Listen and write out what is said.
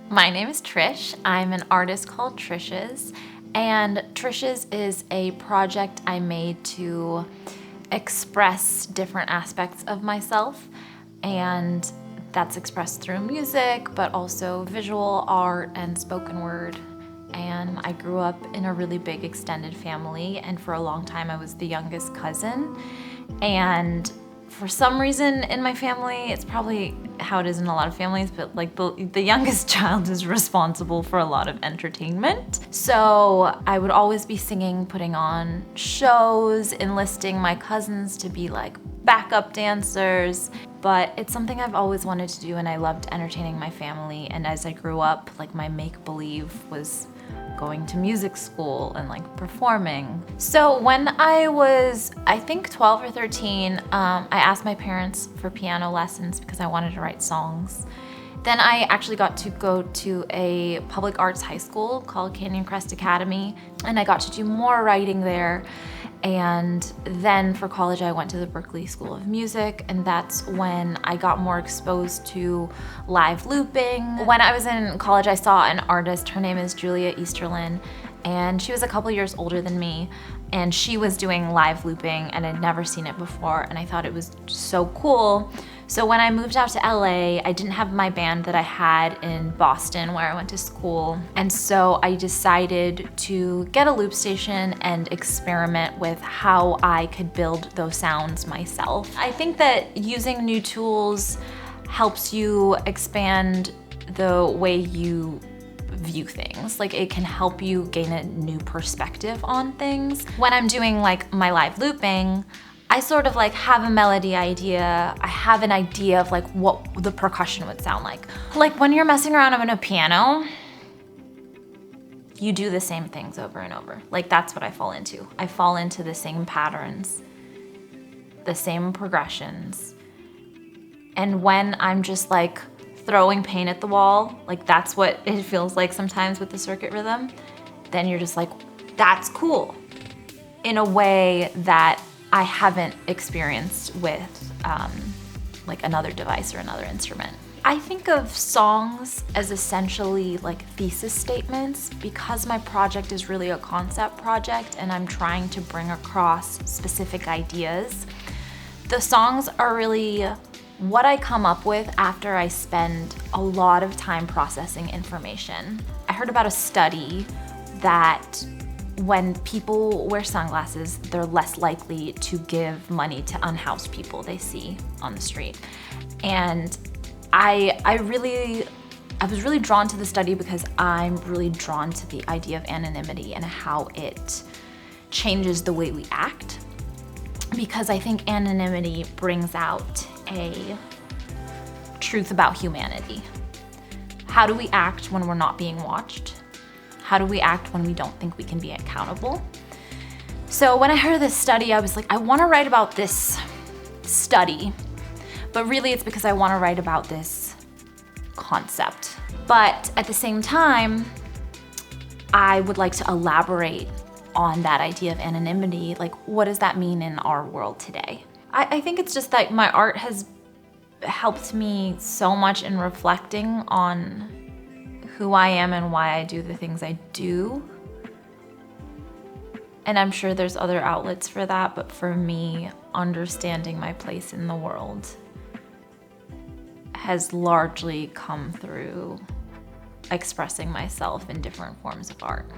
My name is Trish. I'm an artist called Trishes, and Trishes is a project I made to express different aspects of myself, and that's expressed through music, but also visual art and spoken word. And I grew up in a really big extended family, and for a long time I was the youngest cousin. And for some reason in my family, it's probably how it is in a lot of families, but like the youngest child is responsible for a lot of entertainment. So I would always be singing, putting on shows, enlisting my cousins to be like backup dancers. But it's something I've always wanted to do, and I loved entertaining my family. And as I grew up, like my make-believe was going to music school and like performing. So when I was, I think 12 or 13, I asked my parents for piano lessons because I wanted to write songs. Then I actually got to go to a public arts high school called Canyon Crest Academy, and I got to do more writing there. And then for college, I went to the Berklee School of Music, and that's when I got more exposed to live looping. When I was in college, I saw an artist, her name is Julia Easterlin, and she was a couple years older than me, and she was doing live looping, and I'd never seen it before, and I thought it was so cool. So when I moved out to LA, I didn't have my band that I had in Boston where I went to school. And so I decided to get a loop station and experiment with how I could build those sounds myself. I think that using new tools helps you expand the way you view things. Like it can help you gain a new perspective on things. When I'm doing like my live looping, I sort of like have a melody idea. I have an idea of like what the percussion would sound like. Like when you're messing around on a piano, you do the same things over and over. Like that's what I fall into. I fall into the same patterns, the same progressions. And when I'm just like throwing paint at the wall, like that's what it feels like sometimes with the circuit rhythm, then you're just like, that's cool, in a way that I haven't experienced with like another device or another instrument. I think of songs as essentially like thesis statements because my project is really a concept project and I'm trying to bring across specific ideas. The songs are really what I come up with after I spend a lot of time processing information. I heard about a study that when people wear sunglasses, they're less likely to give money to unhoused people they see on the street. And I was really drawn to the study because I'm really drawn to the idea of anonymity and how it changes the way we act. Because I think anonymity brings out a truth about humanity. How do we act when we're not being watched? How do we act when we don't think we can be accountable? So when I heard this study, I was like, I want to write about this study, but really it's because I want to write about this concept. But at the same time, I would like to elaborate on that idea of anonymity. Like, what does that mean in our world today? I think it's just that my art has helped me so much in reflecting on who I am and why I do the things I do. And I'm sure there's other outlets for that, but for me, understanding my place in the world has largely come through expressing myself in different forms of art.